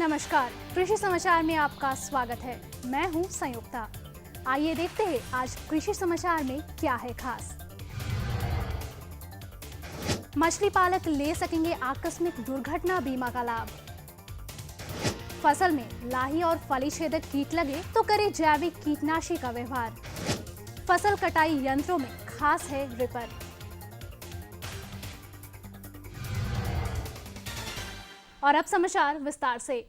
नमस्कार, कृषि समाचार में आपका स्वागत है। मैं हूं संयुक्ता। आइए देखते हैं आज कृषि समाचार में क्या है खास। मछली पालक ले सकेंगे आकस्मिक दुर्घटना बीमा का लाभ। फसल में लाही और फली छेदक कीट लगे तो करें जैविक कीटनाशी का व्यवहार। फसल कटाई यंत्रों में खास है रिपर। और अब समाचार विस्तार से।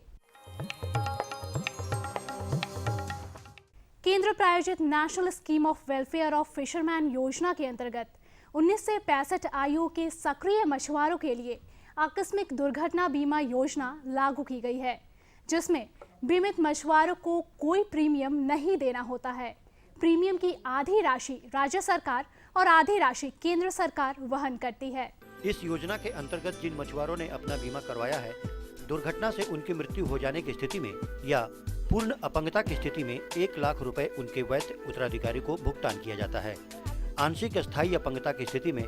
केंद्र प्रायोजित national scheme of welfare of fisherman योजना के अंतर्गत 19 से 65 आयु के सक्रिय मछुआरों के लिए आकस्मिक दुर्घटना बीमा योजना लागू की गई है, जिसमें बीमित मछुआरों को कोई प्रीमियम नहीं देना होता है। प्रीमियम की आधी राशि राज्य सरकार और आधी राशि केंद्र सरकार वहन करती है। इस योजना के अंतर्गत जिन मछुआरों ने अपना बीमा करवाया है, दुर्घटना से उनकी मृत्यु हो जाने की स्थिति में या पूर्ण अपंगता की स्थिति में 1 लाख रुपए उनके वैध उत्तराधिकारी को भुगतान किया जाता है। आंशिक स्थायी अपंगता की स्थिति में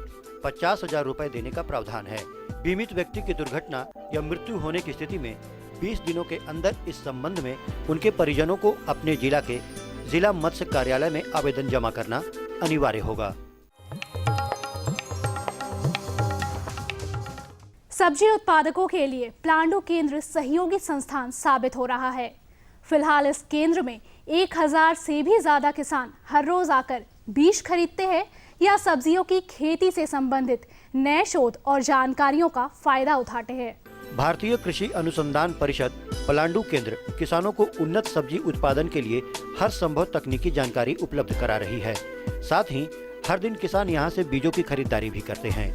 50,000 रुपए देने का प्रावधान है। बीमित व्यक्ति की दुर्घटना या मृत्यु होने की स्थिति में 20 दिनों के अंदर इस संबंध में उनके परिजनों को अपने जिला के जिला मत्स्य कार्यालय में आवेदन जमा करना अनिवार्य होगा। सब्जी उत्पादकों के लिए प्लांडो केंद्र सहयोगी संस्थान साबित हो रहा है। फिलहाल इस केंद्र में 1000 से भी ज्यादा किसान हर रोज आकर बीज खरीदते हैं या सब्जियों की खेती से संबंधित नए शोध और जानकारियों का फायदा उठाते हैं। भारतीय कृषि अनुसंधान परिषद पलांडू केंद्र किसानों को उन्नत सब्जी उत्पादन के लिए हर संभव तकनीकी जानकारी उपलब्ध करा रही है। साथ ही हर दिन किसान यहां से बीजों की खरीदारी भी करते हैं।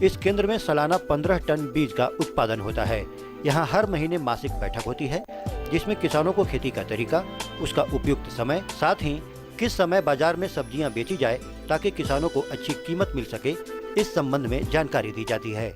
इस केंद्र में सालाना 15 टन बीज का उत्पादन होता है। यहाँ हर महीने मासिक बैठक होती है, जिसमें किसानों को खेती का तरीका, उसका उपयुक्त समय, साथ ही किस समय बाजार में सब्जियां बेची जाए ताकि किसानों को अच्छी कीमत मिल सके, इस संबंध में जानकारी दी जाती है।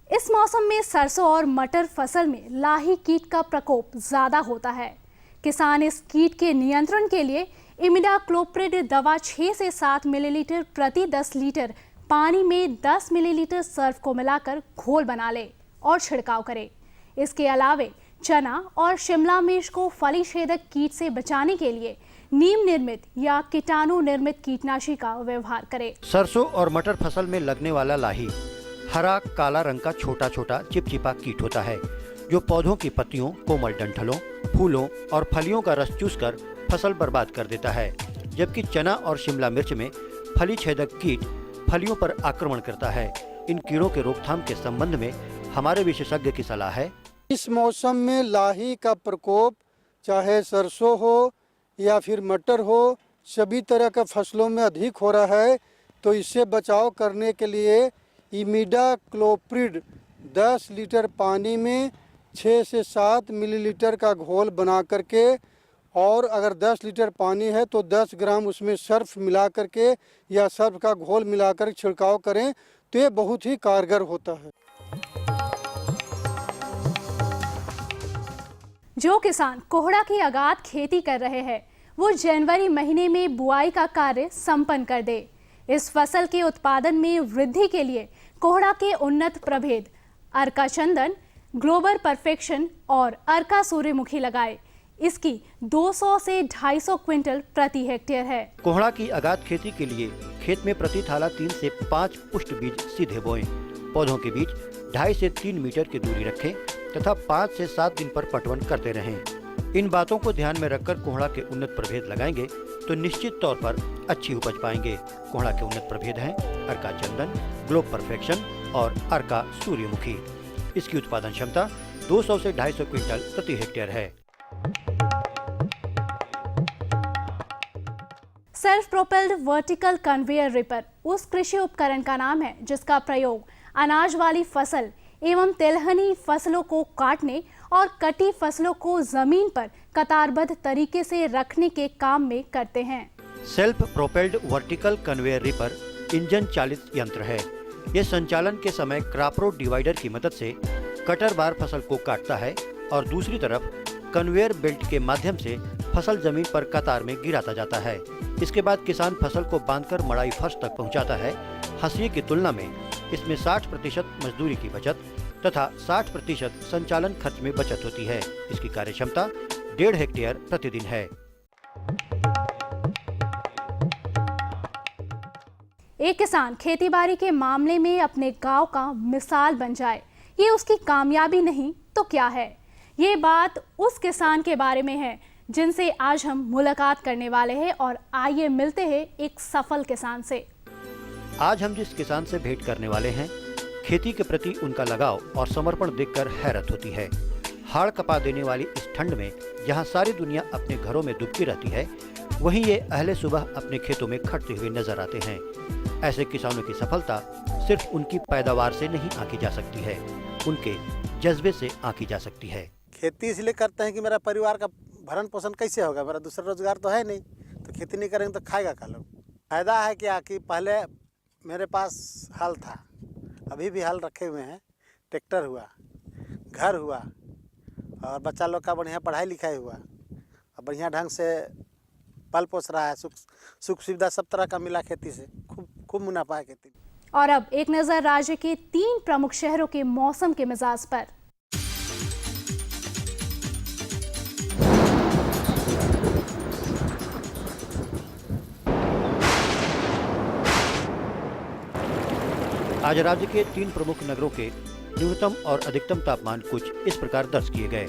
इस मौसम में सरसों और मटर फसल में लाही कीट का प्रकोप ज्यादा होता है। किसान इस कीट के नियंत्रण के लिए इमिडाक्लोप्रिड दवा 6 से 7 मिलीलीटर प्रति 10 लीटर पानी में 10 मिलीलीटर सर्फ को मिलाकर घोल बना ले और छिड़काव करे। इसके अलावे चना और शिमला मिर्च को फली छेदक कीट से बचाने के लिए नीम निर्मित या कीटाणु निर्मित कीटनाशी का व्यवहार करे। सरसों और मटर फसल में लगने वाला लाही हरा काला रंग का छोटा छोटा चिपचिपा कीट होता है, जो पौधों की पत्तियों, कोमल डंठलों, फूलों और फलियों का रस चूसकर फसल बर्बाद कर देता है। जबकि चना और शिमला मिर्च में फली छेदक कीट फलियों पर आक्रमण करता है। इन कीड़ों के रोकथाम के संबंध में हमारे विशेषज्ञ की सलाह है। इस मौसम में लाही का प्रकोप चाहे सरसों हो या फिर मटर हो, सभी तरह का फसलों में अधिक हो रहा है। तो इससे बचाव करने के लिए इमिडाक्लोप्रिड 10 लीटर पानी में 6 से 7 मिलीलीटर का घोल बना करके, और अगर 10 लीटर पानी है तो 10 ग्राम उसमें सर्फ मिला करके या सर्फ का घोल मिलाकर छिड़काव करें तो ये बहुत ही कारगर होता है। जो किसान कोहड़ा की आगाद खेती कर रहे हैं, वो जनवरी महीने में बुआई का कार्य संपन्न कर दे। इस फसल के उत्पादन में वृद्धि के लिए कोहड़ा के उन्नत प्रभेद अर्का चंदन, ग्लोबल परफेक्शन और अर्का सूर्यमुखी लगाए। इसकी 200 से 250 क्विंटल प्रति हेक्टेयर है। कोहड़ा की आगाद खेती के लिए खेत में प्रति थाला 3 से 5 पुष्ट बीज सीधे बोएं। पौधों के बीच 2.5 से 3 मीटर की दूरी रखें तथा 5 से 7 दिन पर पटवन करते रहें। इन बातों को ध्यान में रखकर कोहड़ा के उन्नत प्रभेद लगाएंगे तो निश्चित तौर पर अच्छी उपज पाएंगे। कोहड़ा के उन्नत प्रभेद हैं अर्का चंदन, ग्लोब परफेक्शन और अर्का सूर्यमुखी। इसकी उत्पादन क्षमता 200 से 250 क्विंटल प्रति हेक्टेयर है। Self propelled vertical conveyor ripper उस कृषि उपकरण का नाम है जिसका प्रयोग अनाज वाली फसल एवं तिलहनी फसलों को काटने और कटी फसलों को जमीन पर कतारबद्ध तरीके से रखने के काम में करते हैं। Self propelled vertical conveyor ripper engine चालित यंत्र है। यह संचालन के समय क्रॉप डिवाइडर की मदद से कटर बार फसल को काटता है और दूसरी तरफ कन्वेयर बेल्ट के माध्यम से फसल जमीन पर कतार में गिराता जाता है। इसके बाद किसान फसल को बांधकर मड़ाई फर्श तक पहुंचाता है। हाशिए की तुलना में इसमें 60% मजदूरी की बचत तथा 60% संचालन खर्च में बचत होती है। इसकी कार्यक्षमता 1.5 हेक्टेयर प्रतिदिन है। एक किसान खेतीबाड़ी के मामले में अपने गांव का मिसाल बन जाए, ये उसकी कामयाबी नहीं तो क्या है। ये बात उस किसान के बारे में है जिनसे आज हम मुलाकात करने वाले हैं और आइए मिलते हैं एक सफल किसान से। आज हम जिस किसान से भेंट करने वाले हैं, खेती के प्रति उनका लगाव और समर्पण देखकर हैरत होती है। हाड़ कपा देने वाली इस ठंड में जहां सारी दुनिया अपने घरों में डूबती रहती है, वहीं ये अहले सुबह अपने खेतों में खटते हुए नजर आते हैं। ऐसे किसानों की सफलता सिर्फ उनकी पैदावार से नहीं आंकी जा सकती है, उनके जज्बे से आंकी जा सकती है। खेती इसलिए करते हैं कि मेरा परिवार का भरण पोषण कैसे होगा, मेरा दूसरा रोजगार तो है नहीं, तो खेती नहीं करेंगे तो खाएगा क्या लोग। फायदा है क्या कि पहले मेरे पास हल था, अभी भी हल रखे हुए हैं, ट्रैक्टर हुआ, घर हुआ और बच्चा लोग का बढ़िया पढ़ाई लिखाई हुआ और बढ़िया ढंग से पल पोस रहा है। सुख सुविधा सब तरह का मिला खेती से, खूब मुनाफा है खेती। और अब एक नजर राज्य के 3 प्रमुख शहरों के मौसम के मिजाज पर। आज राज्य के 3 प्रमुख नगरों के न्यूनतम और अधिकतम तापमान कुछ इस प्रकार दर्ज किए गए।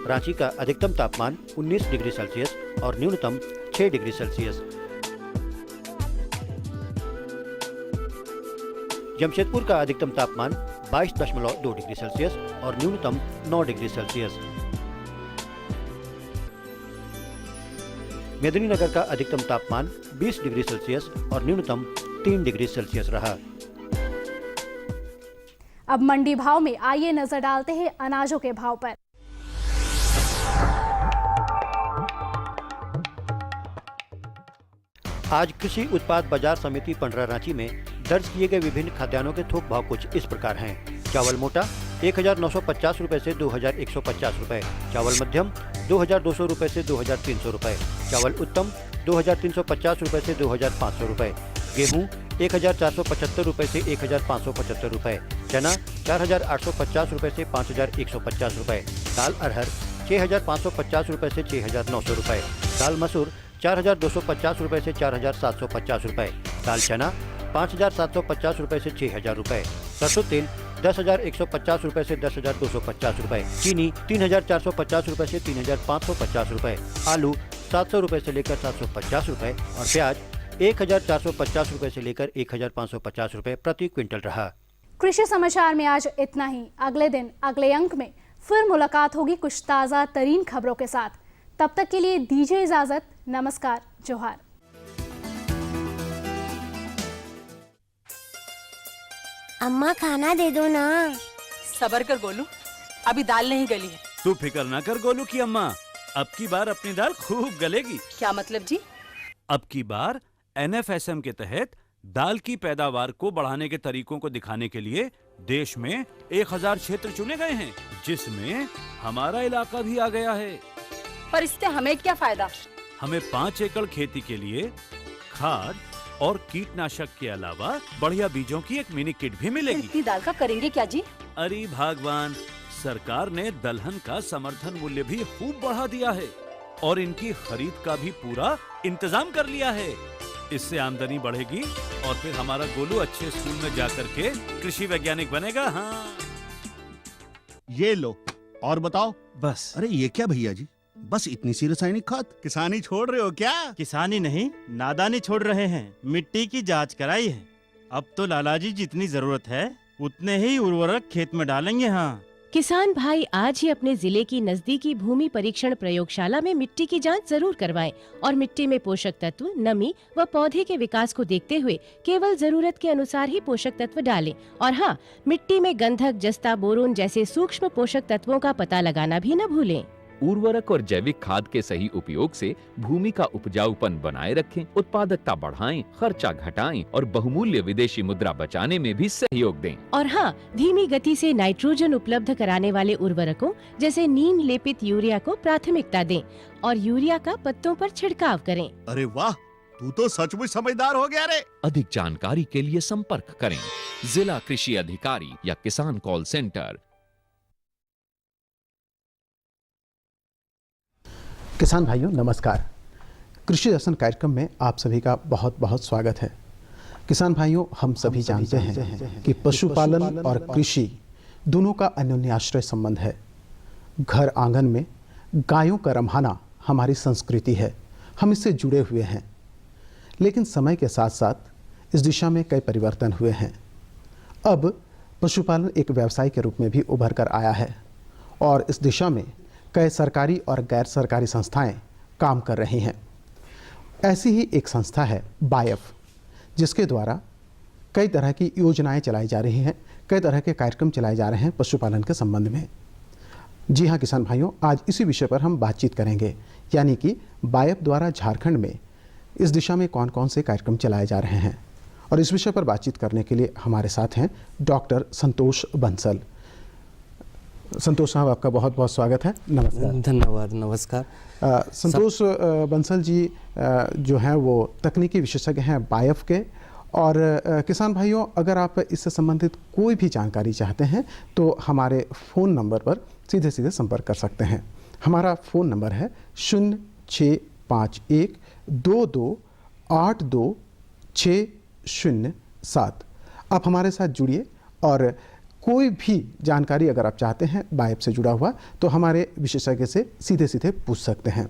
रांची का अधिकतम तापमान 19 डिग्री सेल्सियस और न्यूनतम 6 डिग्री सेल्सियस। जमशेदपुर का अधिकतम तापमान 22.2 डिग्री सेल्सियस और न्यूनतम 9 डिग्री सेल्सियस। मेदिनीनगर का अधिकतम तापमान 20 डिग्री सेल्सियस और न्यूनतम 3 डिग्री सेल्सियस रहा। अब मंडी भाव में आइए नजर डालते हैं अनाजों के भाव पर। आज कृषि उत्पाद बाजार समिति पंडरा रांची में दर्ज किए गए विभिन्न खाद्यान्नों के थोक भाव कुछ इस प्रकार हैं। चावल मोटा 1950 रुपए से 2150 रुपए, चावल मध्यम 2200 रुपए से 2300 रुपए, चावल उत्तम 2350 रुपए से 2500 रुपए, गेहूं 1475 रुपए से 1575 रुपए, चना 4850 रुपए से 5150 रुपए, दाल अरहर 6550 रुपए से 6900 रुपए, दाल मसूर 4250 रुपए से 4750 रुपए, दाल चना 5750 रुपए से 6000 रुपए, सरसों तेल 10150 रुपए से 10250 रुपए, चीनी 3450 रुपए से 3550 रुपए, आलू 700 रुपए से लेकर 750 रुपए और प्याज 1450 रुपए से लेकर 1550 रुपए प्रति क्विंटल रहा। कृषि समाचार में आज इतना ही। अगले दिन अगले अंक में फिर मुलाकात होगी कुछ ताज़ा तरीन खबरों के साथ। तब तक के लिए दीजिए इजाजत। नमस्कार, जोहार। अम्मा खाना दे दो ना। सबर कर गोलू, अभी दाल नहीं गली है। तू फिक्र ना कर गोलू की अम्मा, अब की बार अपनी दाल खूब गलेगी। क्या मतलब जी? अब की बार NFSM के तहत दाल की पैदावार को बढ़ाने के तरीकों को दिखाने के लिए देश में 1000 क्षेत्र चुने गए हैं, जिसमें हमारा इलाका भी आ गया है। पर इससे हमें क्या फायदा? हमें 5 एकड़ खेती के लिए खाद और कीटनाशक के अलावा बढ़िया बीजों की एक मिनी किट भी मिलेगी। इतनी दाल का करेंगे क्या जी? अरे भगवान, सरकार ने दलहन का समर्थन मूल्य भी खूब बढ़ा दिया है और इनकी खरीद का भी पूरा इंतजाम कर लिया है। इससे आमदनी बढ़ेगी और फिर हमारा गोलू अच्छे स्कूल में जाकर के कृषि वैज्ञानिक बनेगा। हाँ, ये लो और बताओ। बस। अरे ये क्या भैया जी, बस इतनी सी रासायनिक खाद? किसानी छोड़ रहे हो क्या? किसानी नहीं, नादानी छोड़ रहे हैं। मिट्टी की जांच कराई है। अब तो लालाजी जितनी जरूरत है उतने ही उर्वरक खेत में डालेंगे। हाँ, किसान भाई आज ही अपने जिले की नजदीकी भूमि परीक्षण प्रयोगशाला में मिट्टी की जांच जरूर करवाएं और मिट्टी में पोषक तत्व, नमी व पौधे के विकास को देखते हुए केवल जरूरत के अनुसार ही पोषक तत्व डालें। और हाँ, मिट्टी में गंधक, जस्ता, बोरोन जैसे सूक्ष्म पोषक तत्वों का पता लगाना भी न भूलें। उर्वरक और जैविक खाद के सही उपयोग से भूमि का उपजाऊपन बनाए रखें, उत्पादकता बढ़ाएं, खर्चा घटाएं और बहुमूल्य विदेशी मुद्रा बचाने में भी सहयोग दें। और हाँ, धीमी गति से नाइट्रोजन उपलब्ध कराने वाले उर्वरकों जैसे नीम लेपित यूरिया को प्राथमिकता दें और यूरिया का पत्तों पर छिड़काव करें। अरे वाह, तू तो सचमुच समझदार हो गया रे। अधिक जानकारी के लिए संपर्क करें जिला कृषि अधिकारी या किसान कॉल सेंटर। किसान भाइयों नमस्कार। कृषि दर्शन कार्यक्रम में आप सभी का बहुत बहुत स्वागत है। किसान भाइयों, हम सभी जानते हैं कि पशुपालन और कृषि दोनों का अन्योन्याश्रय संबंध है। घर आंगन में गायों का रम्हाना हमारी संस्कृति है, हम इससे जुड़े हुए हैं। लेकिन समय के साथ साथ इस दिशा में कई परिवर्तन हुए हैं। अब पशुपालन एक व्यवसाय के रूप में भी उभर कर आया है और इस दिशा में कई सरकारी और गैर सरकारी संस्थाएं काम कर रही हैं। ऐसी ही एक संस्था है बायफ, जिसके द्वारा कई तरह की योजनाएं चलाई जा रही हैं, कई तरह के कार्यक्रम चलाए जा रहे हैं पशुपालन के संबंध में। जी हाँ किसान भाइयों, आज इसी विषय पर हम बातचीत करेंगे, यानी कि बायफ द्वारा झारखंड में इस दिशा में कौन कौन से कार्यक्रम चलाए जा रहे हैं। और इस विषय पर बातचीत करने के लिए हमारे साथ हैं डॉक्टर संतोष बंसल। संतोष साहब, आपका बहुत बहुत स्वागत है। नमस्कार। धन्यवाद। नमस्कार। संतोष बंसल जी जो हैं वो तकनीकी विशेषज्ञ हैं बायफ के। और किसान भाइयों, अगर आप इससे संबंधित कोई भी जानकारी चाहते हैं तो हमारे फ़ोन नंबर पर सीधे सीधे संपर्क कर सकते हैं। हमारा फ़ोन नंबर है 065122826007। आप हमारे साथ जुड़िए और कोई भी जानकारी अगर आप चाहते हैं बायफ से जुड़ा हुआ तो हमारे विशेषज्ञ से सीधे सीधे पूछ सकते हैं।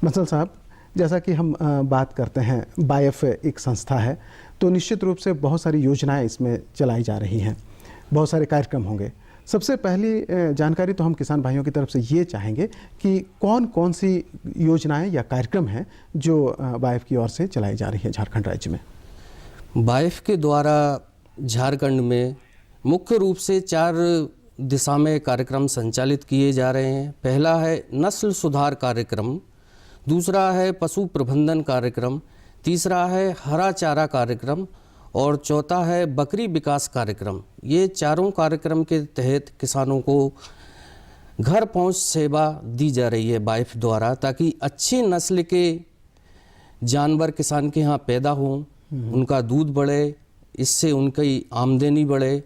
बंसल साहब, जैसा कि हम बात करते हैं, बायफ एक संस्था है तो निश्चित रूप से बहुत सारी योजनाएं इसमें चलाई जा रही हैं, बहुत सारे कार्यक्रम होंगे। सबसे पहली जानकारी तो हम किसान भाइयों की तरफ से ये चाहेंगे कि कौन कौन सी योजनाएं या कार्यक्रम हैं जो बायफ की ओर से चलाई जा रही है झारखंड राज्य में। बायफ के द्वारा झारखंड में मुख्य रूप से 4 दिशा में कार्यक्रम संचालित किए जा रहे हैं। पहला है नस्ल सुधार कार्यक्रम, दूसरा है पशु प्रबंधन कार्यक्रम, तीसरा है हरा चारा कार्यक्रम और चौथा है बकरी विकास कार्यक्रम। ये चारों कार्यक्रम के तहत किसानों को घर पहुंच सेवा दी जा रही है बायफ द्वारा, ताकि अच्छी नस्ल के जानवर किसान के यहाँ पैदा हों, उनका दूध बढ़े, इससे उनकी आमदनी बढ़े।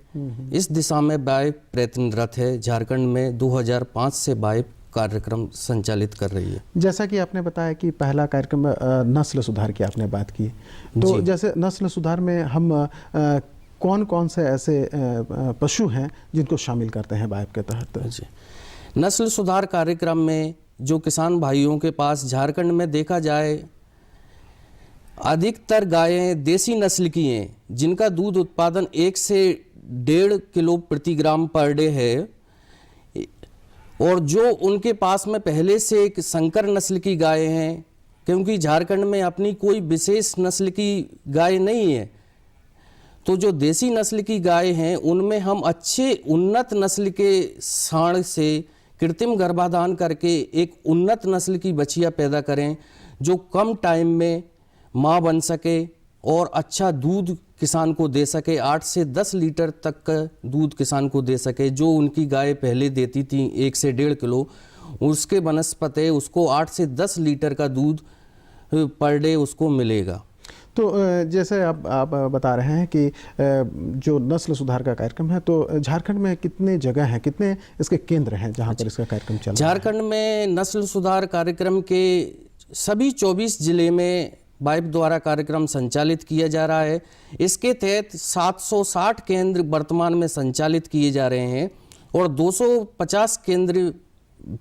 इस दिशा में बायफ प्रयत्नरत है। झारखंड में 2005 से बायफ कार्यक्रम संचालित कर रही है। जैसा कि आपने बताया कि पहला कार्यक्रम नस्ल सुधार की आपने बात की, तो जैसे नस्ल सुधार में हम कौन कौन से ऐसे पशु हैं जिनको शामिल करते हैं बायफ के तहत? जी, नस्ल सुधार कार्यक्रम में जो किसान भाइयों के पास झारखंड में देखा जाए अधिकतर गायें देसी नस्ल की हैं, जिनका दूध उत्पादन 1 से 1.5 किलो प्रति ग्राम पर डे है, और जो उनके पास में पहले से एक संकर नस्ल की गाय हैं, क्योंकि झारखंड में अपनी कोई विशेष नस्ल की गाय नहीं है, तो जो देसी नस्ल की गाय हैं उनमें हम अच्छे उन्नत नस्ल के सांड से कृत्रिम गर्भाधान करके एक उन्नत नस्ल की बछिया पैदा करें जो कम टाइम में माँ बन सके और अच्छा दूध किसान को दे सके। 8 से 10 लीटर तक का दूध किसान को दे सके। जो उनकी गाय पहले देती थी 1 से 1.5 किलो, उसके बनस्पति उसको 8 से 10 लीटर का दूध पर डे उसको मिलेगा। तो जैसे आप बता रहे हैं कि जो नस्ल सुधार का कार्यक्रम है, तो झारखंड में कितने जगह हैं, कितने इसके केंद्र हैं जहां पर इसका कार्यक्रम चल रहा है? झारखंड में नस्ल सुधार कार्यक्रम के सभी 24 जिले में बायफ द्वारा कार्यक्रम संचालित किया जा रहा है। इसके तहत 760 केंद्र वर्तमान में संचालित किए जा रहे हैं और 250 केंद्र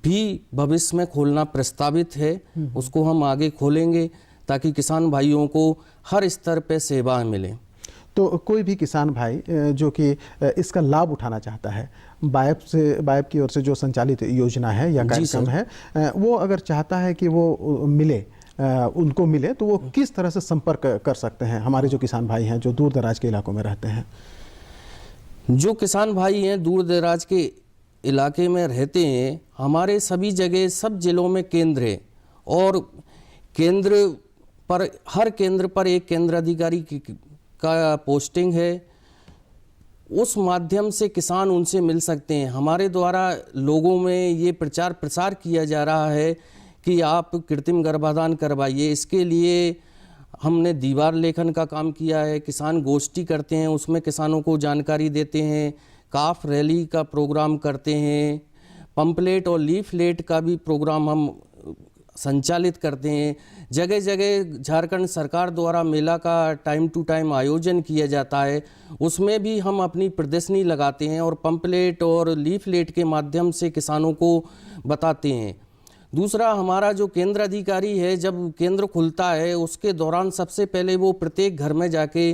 भी भविष्य में खोलना प्रस्तावित है। उसको हम आगे खोलेंगे ताकि किसान भाइयों को हर स्तर पे सेवाएं मिलें। तो कोई भी किसान भाई जो कि इसका लाभ उठाना चाहता है, बायफ की ओर से जो संचालित योजना है या कार्यक्रम है, वो अगर चाहता है कि वो मिले, उनको मिले, तो वो किस तरह से संपर्क कर सकते हैं? हमारे जो किसान भाई हैं जो दूर दराज के इलाकों में रहते हैं, जो किसान भाई हैं दूर दराज के इलाके में रहते हैं, हमारे सभी जगह सब जिलों में केंद्र है और केंद्र पर हर केंद्र पर एक केंद्र अधिकारी का पोस्टिंग है। उस माध्यम से किसान उनसे मिल सकते हैं। हमारे द्वारा लोगों में ये प्रचार प्रसार किया जा रहा है कि आप कृत्रिम गर्भाधान करवाइए। इसके लिए हमने दीवार लेखन का काम किया है, किसान गोष्ठी करते हैं, उसमें किसानों को जानकारी देते हैं, काफ रैली का प्रोग्राम करते हैं, पंपलेट और लीफलेट का भी प्रोग्राम हम संचालित करते हैं। जगह जगह झारखंड सरकार द्वारा मेला का टाइम टू टाइम आयोजन किया जाता है, उसमें भी हम अपनी प्रदर्शनी लगाते हैं और पंपलेट और लीफलेट के माध्यम से किसानों को बताते हैं। दूसरा, हमारा जो केंद्र अधिकारी है, जब केंद्र खुलता है उसके दौरान सबसे पहले वो प्रत्येक घर में जाके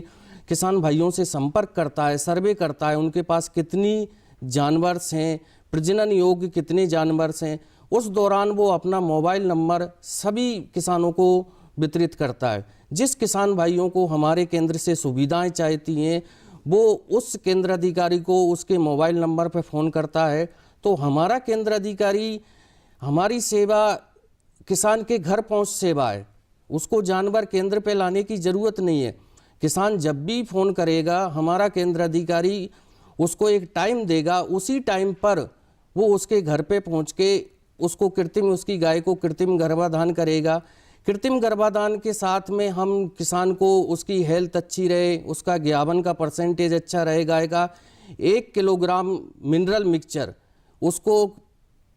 किसान भाइयों से संपर्क करता है, सर्वे करता है, उनके पास कितनी जानवर्स हैं, प्रजनन योग्य कितने जानवर्स हैं। उस दौरान वो अपना मोबाइल नंबर सभी किसानों को वितरित करता है। जिस किसान भाइयों को हमारे केंद्र से सुविधाएं चाहती हैं वो उस केंद्र अधिकारी को उसके मोबाइल नंबर पर फ़ोन करता है, तो हमारा केंद्र अधिकारी, हमारी सेवा किसान के घर पहुंच सेवा है, उसको जानवर केंद्र पे लाने की ज़रूरत नहीं है। किसान जब भी फ़ोन करेगा हमारा केंद्र अधिकारी उसको एक टाइम देगा, उसी टाइम पर वो उसके घर पे पहुंच के उसको उसकी गाय को कृत्रिम गर्भाधान करेगा। कृत्रिम गर्भाधान के साथ में हम किसान को उसकी हेल्थ अच्छी रहे, उसका ज्ञापन का परसेंटेज अच्छा रहे गाय का, 1 किलोग्राम मिनरल मिक्सचर उसको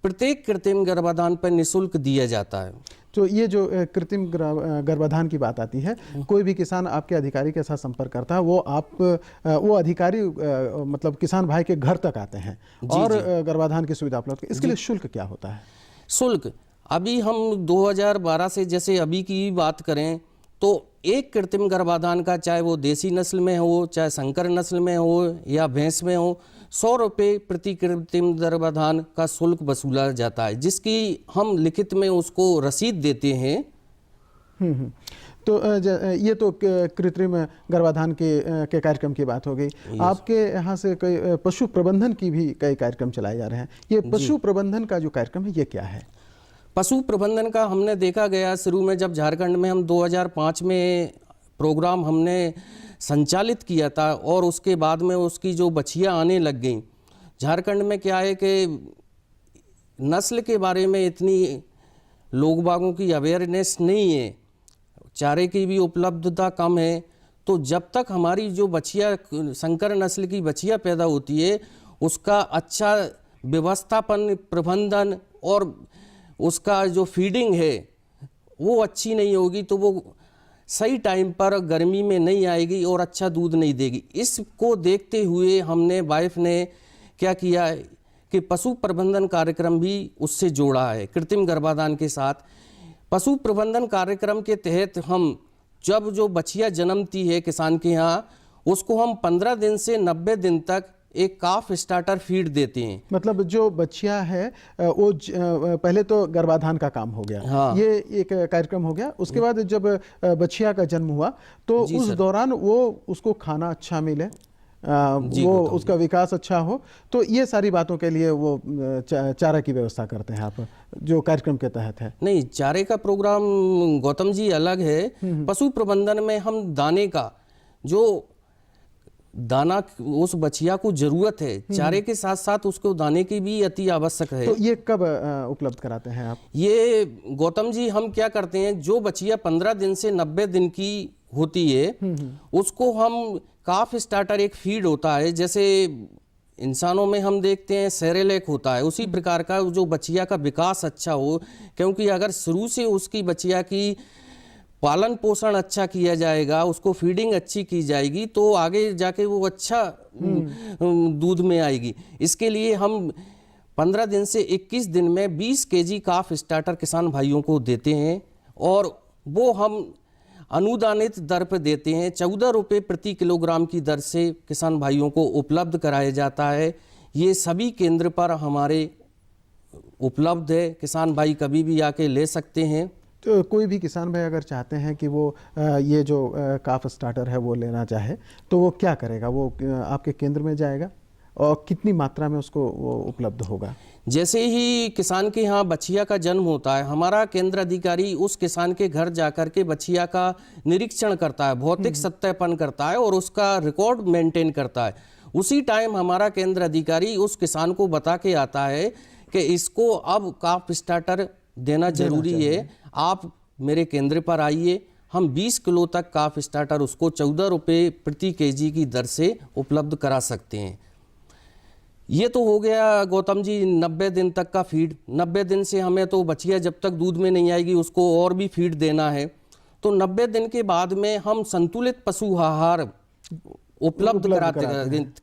प्रत्येक कृत्रिम गर्भाधान पर निःशुल्क दिया जाता है। तो ये जो कृत्रिम गर्भाधान की बात आती है, कोई भी किसान आपके अधिकारी के साथ संपर्क करता है, वो अधिकारी मतलब किसान भाई के घर तक आते हैं और गर्भाधान की सुविधा उपलब्ध। इसके लिए शुल्क क्या होता है? शुल्क अभी हम 2012 से, जैसे अभी की बात करें तो एक कृत्रिम गर्भाधान का, चाहे वो देसी नस्ल में हो, चाहे संकर नस्ल में हो या भैंस में हो, 100 रुपये प्रति कृत्रिम गर्भाधान का शुल्क वसूला जाता है, जिसकी हम लिखित में उसको रसीद देते हैं। तो ये तो कृत्रिम गर्भाधान के कार्यक्रम की बात हो गई। आपके यहाँ से कई पशु प्रबंधन की भी कई कार्यक्रम चलाए जा रहे हैं। ये पशु प्रबंधन का जो कार्यक्रम है ये क्या है? पशु प्रबंधन का हमने देखा गया शुरू में, जब झारखंड में हम 2005 में प्रोग्राम हमने संचालित किया था और उसके बाद में उसकी जो बछियाँ आने लग गई। झारखंड में क्या है कि नस्ल के बारे में इतनी लोग बागों की अवेयरनेस नहीं है, चारे की भी उपलब्धता कम है, तो जब तक हमारी जो बछिया संकर नस्ल की बछिया पैदा होती है उसका अच्छा व्यवस्थापन, प्रबंधन और उसका जो फीडिंग है वो अच्छी नहीं होगी तो वो सही टाइम पर गर्मी में नहीं आएगी और अच्छा दूध नहीं देगी। इसको देखते हुए हमने वाइफ ने क्या किया है कि पशु प्रबंधन कार्यक्रम भी उससे जोड़ा है कृत्रिम गर्भाधान के साथ। पशु प्रबंधन कार्यक्रम के तहत हम जब जो बछिया जन्मती है किसान के यहाँ, उसको हम 15 दिन से 90 दिन तक एक काफ स्टार्टर फीड देते हैं। मतलब जो बच्चिया है वो पहले तो गर्भाधान का काम हो गया, हाँ। ये एक कार्यक्रम हो गया। उसके बाद जब बच्चिया का जन्म हुआ तो उस दौरान वो उसको खाना अच्छा मिले, वो उसका विकास अच्छा हो, तो ये सारी बातों के लिए वो चारा की व्यवस्था करते हैं आप, जो कार्यक्रम के तहत है। नहीं, चारे का प्रोग्राम गौतम जी अलग है। पशु प्रबंधन में हम दाने का, जो दाना उस बछिया को जरूरत है, चारे के साथ साथ उसको दाने की भी अति आवश्यक है। तो ये कब उपलब्ध कराते हैं आप? ये गौतम जी हम क्या करते हैं, जो बछिया 15 दिन से 90 दिन की होती है उसको हम काफ स्टार्टर एक फीड होता है, जैसे इंसानों में हम देखते हैं सेरेलैक होता है, उसी प्रकार का जो बछिया का विकास अच्छा हो, क्योंकि अगर शुरू से उसकी बछिया की पालन पोषण अच्छा किया जाएगा, उसको फीडिंग अच्छी की जाएगी तो आगे जाके वो अच्छा दूध में आएगी। इसके लिए हम 15 दिन से 21 दिन में 20 केजी काफ स्टार्टर किसान भाइयों को देते हैं और वो हम अनुदानित दर पर देते हैं। 14 रुपये प्रति किलोग्राम की दर से किसान भाइयों को उपलब्ध कराया जाता है। ये सभी केंद्र पर हमारे उपलब्ध है, किसान भाई कभी भी आके ले सकते हैं। तो कोई भी किसान भाई अगर चाहते हैं कि वो ये जो काफ स्टार्टर है वो लेना चाहे तो वो क्या करेगा? वो आपके केंद्र में जाएगा और कितनी मात्रा में उसको वो उपलब्ध होगा? जैसे ही किसान के यहाँ बछिया का जन्म होता है, हमारा केंद्र अधिकारी उस किसान के घर जाकर के बछिया का निरीक्षण करता है, भौतिक सत्यापन करता है और उसका रिकॉर्ड मेंटेन करता है। उसी टाइम हमारा केंद्र अधिकारी उस किसान को बता के आता है कि इसको अब काफ स्टार्टर देना जरूरी है, आप मेरे केंद्र पर आइए, हम 20 किलो तक काफ स्टार्टर उसको 14 रुपये प्रति केजी की दर से उपलब्ध करा सकते हैं। ये तो हो गया गौतम जी 90 दिन तक का फीड। 90 दिन से हमें तो बछिया जब तक दूध में नहीं आएगी उसको और भी फीड देना है। तो 90 दिन के बाद में हम संतुलित पशु आहार उपलब्ध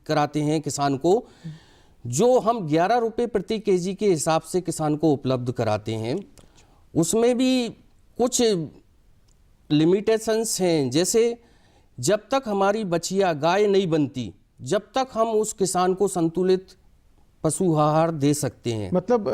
कराते हैं किसान को, जो हम 11 रुपये प्रति केजी के हिसाब से किसान को उपलब्ध कराते हैं। उसमें भी कुछ लिमिटेशंस हैं, जैसे जब तक हमारी बछिया गाय नहीं बनती जब तक हम उस किसान को संतुलित पशु आहार दे सकते हैं। मतलब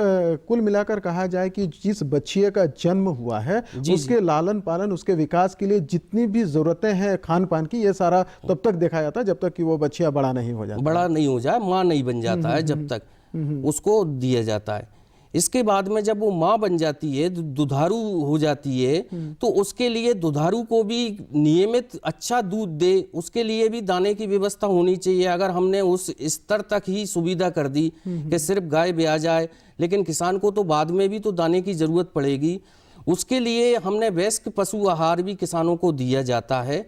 कुल मिलाकर कहा जाए कि जिस बच्चिए का जन्म हुआ है उसके लालन पालन, उसके विकास के लिए जितनी भी जरूरतें हैं खान पान की, ये सारा तब तक देखा जाता है जब तक कि वो बच्चिया बड़ा नहीं हो जाता, बड़ा नहीं हो जाए, माँ नहीं बन जाता है, जब तक उसको दिया जाता है। इसके बाद में जब वो माँ बन जाती है, दुधारू हो जाती है, तो उसके लिए दुधारू को भी नियमित अच्छा दूध दे, उसके लिए भी दाने की व्यवस्था होनी चाहिए। अगर हमने उस स्तर तक ही सुविधा कर दी कि सिर्फ गाय ब्याह जाए, लेकिन किसान को तो बाद में भी तो दाने की जरूरत पड़ेगी। उसके लिए हमने वयस्क पशु आहार भी किसानों को दिया जाता है,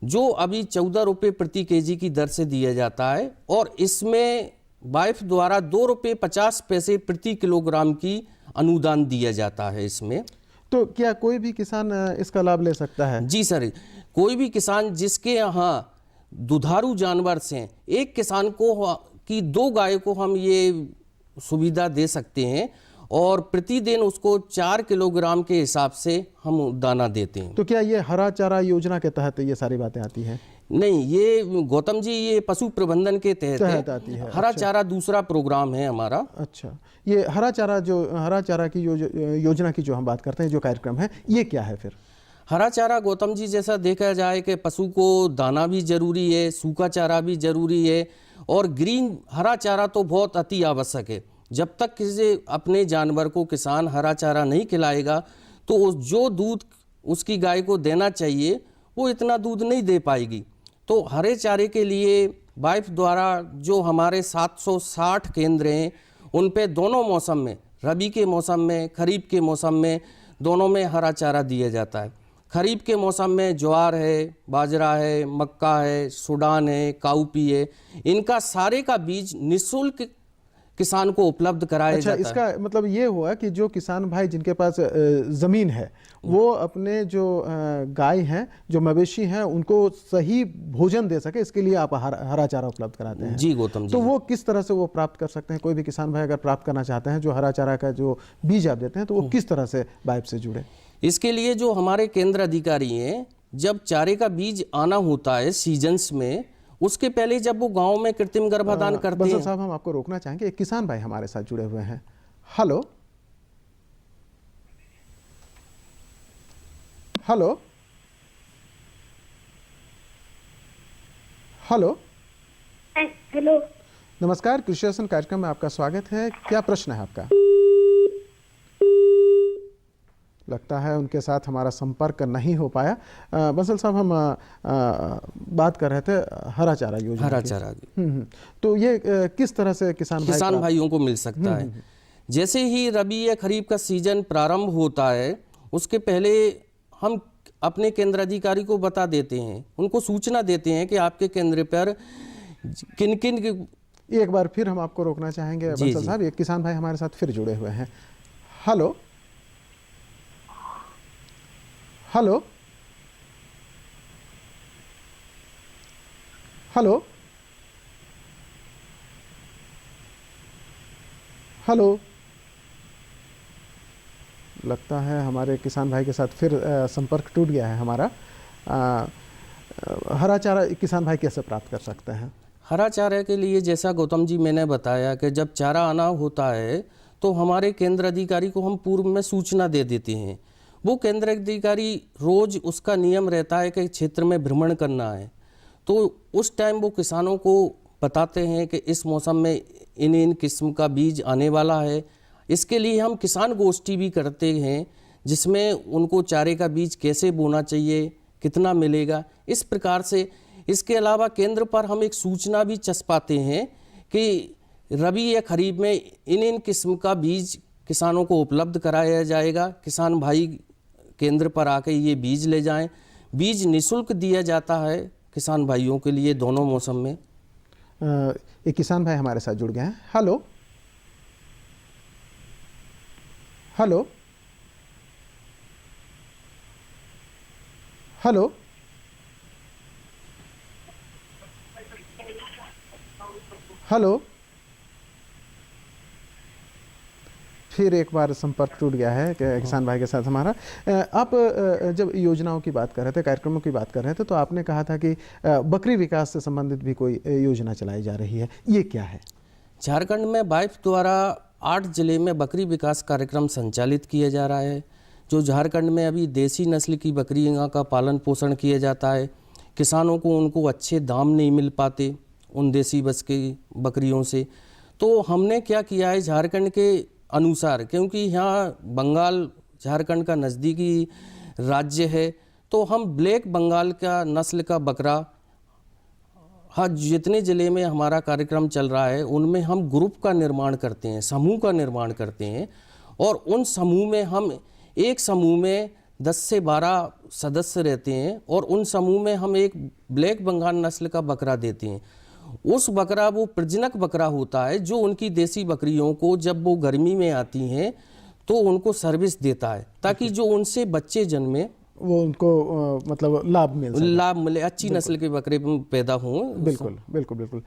जो अभी 14 रुपये प्रति केजी की दर से दिया जाता है, और इसमें वाइफ द्वारा 2 रुपये 50 पैसे प्रति किलोग्राम की अनुदान दिया जाता है इसमें। तो क्या कोई भी किसान इसका लाभ ले सकता है? जी सर, कोई भी किसान जिसके यहाँ दुधारू जानवर से, एक किसान को की 2 गाय को हम ये सुविधा दे सकते हैं, और प्रतिदिन उसको 4 किलोग्राम के हिसाब से हम दाना देते हैं। तो क्या ये हरा चारा योजना के तहत ये सारी बातें आती हैं? नहीं, ये गौतम जी ये पशु प्रबंधन के तहत आती है। हरा चारा दूसरा प्रोग्राम है हमारा। अच्छा, ये हरा चारा की योजना की जो हम बात करते हैं, जो कार्यक्रम है, ये क्या है फिर? हरा चारा गौतम जी, जैसा देखा जाए कि पशु को दाना भी जरूरी है, सूखा चारा भी जरूरी है, और ग्रीन हरा चारा तो बहुत अति आवश्यक है। जब तक किसी अपने जानवर को किसान हरा चारा नहीं खिलाएगा तो जो दूध उसकी गाय को देना चाहिए वो इतना दूध नहीं दे पाएगी। तो हरे चारे के लिए वाइफ द्वारा जो हमारे 760 केंद्र हैं, उन पे दोनों मौसम में, रबी के मौसम में, खरीफ के मौसम में, दोनों में हरा चारा दिया जाता है। खरीफ के मौसम में ज्वार है, बाजरा है, मक्का है, सूडान है, काउपी है, इनका सारे का बीज निःशुल्क किसान को उपलब्ध कराया जाता है। इसका मतलब ये हुआ कि जो किसान भाई जिनके पास ज़मीन है, वो अपने जो गाय हैं, जो मवेशी हैं, उनको सही भोजन दे सके, इसके लिए आप हरा चारा उपलब्ध कराते हैं। जी गौतम जी। तो वो किस तरह से वो प्राप्त कर सकते हैं? कोई भी किसान भाई अगर प्राप्त करना चाहते हैं, जो हरा चारा का जो बीज आप देते हैं, तो वो किस तरह से वाइफ से जुड़े? इसके लिए जो हमारे केंद्र अधिकारी हैं, जब चारे का बीज आना होता है सीजन्स में, उसके पहले जब वो गांव में कृत्रिम गर्भाधान करते हैं। साहब, हम आपको रोकना चाहेंगे, एक किसान भाई हमारे साथ जुड़े हुए हैं। हेलो हेलो हेलो हेलो, नमस्कार, कृषि दर्शन कार्यक्रम में आपका स्वागत है। क्या प्रश्न है आपका? लगता है उनके साथ हमारा संपर्क नहीं हो पाया। बंसल साहब, हम बात कर रहे थे हरा चारा योजना। हरा चारा तो ये किस तरह से किसान भाइयों को मिल सकता है? जैसे ही रबी या खरीफ का सीजन प्रारंभ होता है, उसके पहले हम अपने केंद्र अधिकारी को बता देते हैं, उनको सूचना देते हैं कि आपके केंद्र पर किन किन। एक बार फिर हम आपको रोकना चाहेंगे बंसल साहब, एक किसान भाई हमारे साथ फिर जुड़े हुए हैं। हेलो हेलो हेलो हेलो, लगता है हमारे किसान भाई के साथ फिर संपर्क टूट गया है हमारा। हरा चारा किसान भाई कैसे प्राप्त कर सकते हैं? हरा चारा के लिए जैसा गौतम जी मैंने बताया कि जब चारा आना होता है तो हमारे केंद्र अधिकारी को हम पूर्व में सूचना दे देते हैं। वो केंद्र अधिकारी रोज उसका नियम रहता है कि क्षेत्र में भ्रमण करना है, तो उस टाइम वो किसानों को बताते हैं कि इस मौसम में इन किस्म का बीज आने वाला है। इसके लिए हम किसान गोष्ठी भी करते हैं, जिसमें उनको चारे का बीज कैसे बोना चाहिए, कितना मिलेगा, इस प्रकार से। इसके अलावा केंद्र पर हम एक सूचना भी चस्पाते हैं कि रबी या खरीफ में इन किस्म का बीज किसानों को उपलब्ध कराया जाएगा। किसान भाई केंद्र पर आके ये बीज ले जाएं। बीज निःशुल्क दिया जाता है किसान भाइयों के लिए दोनों मौसम में। एक किसान भाई हमारे साथ जुड़ गए हैं। Hello hello hello hello. फिर एक बार संपर्क टूट गया है किसान भाई के साथ हमारा। आप जब योजनाओं की बात कर रहे थे, कार्यक्रमों की बात कर रहे थे, तो आपने कहा था कि बकरी विकास से संबंधित भी कोई योजना चलाई जा रही है, ये क्या है? झारखंड में वाइफ द्वारा 8 जिले में बकरी विकास कार्यक्रम संचालित किया जा रहा है। जो झारखंड में अभी देसी नस्ल की बकरियों का पालन पोषण किया जाता है, किसानों को उनको अच्छे दाम नहीं मिल पाते उन देसी बस की बकरियों से, तो हमने क्या किया है झारखंड के अनुसार, क्योंकि यहाँ बंगाल झारखंड का नज़दीकी राज्य है, तो हम ब्लैक बंगाल का नस्ल का बकरा, हाँ जितने ज़िले में हमारा कार्यक्रम चल रहा है उनमें हम ग्रुप का निर्माण करते हैं, समूह का निर्माण करते हैं, और उन समूह में हम एक समूह में 10 से 12 सदस्य रहते हैं, और उन समूह में हम एक ब्लैक बंगाल नस्ल का बकरा देते हैं। उस बकरा वो प्रजनक बकरा होता है जो उनकी देसी बकरियों को जब वो गर्मी में आती हैं तो उनको सर्विस देता है, ताकि जो उनसे बच्चे जन्मे वो उनको मतलब लाभ मिले, अच्छी नस्ल के बकरे पैदा हों। बिल्कुल बिल्कुल बिल्कुल।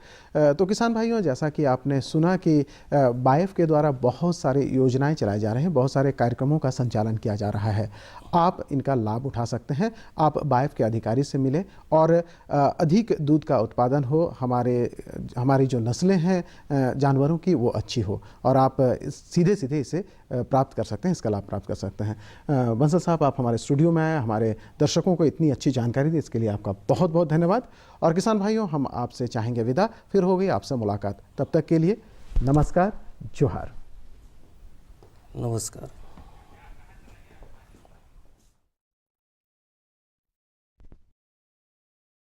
तो किसान भाइयों, जैसा कि आपने सुना कि बाइफ के द्वारा बहुत सारे योजनाएं चलाई जा रही हैं, बहुत सारे कार्यक्रमों का संचालन किया जा रहा है। आप इनका लाभ उठा सकते हैं। आप बाइफ के अधिकारी से मिले और अधिक दूध का उत्पादन हो, हमारी जो नस्लें हैं जानवरों की वो अच्छी हो, और आप सीधे सीधे इसे प्राप्त कर सकते हैं, इसका लाभ प्राप्त कर सकते हैं। बंसल साहब, आप हमारे स्टूडियो में आए, हमारे दर्शकों को इतनी अच्छी जानकारी दी, इसके लिए आपका बहुत बहुत धन्यवाद। और किसान भाइयों, हम आपसे चाहेंगे विदा, फिर होगी आपसे मुलाकात। तब तक के लिए नमस्कार, जोहार। नमस्कार।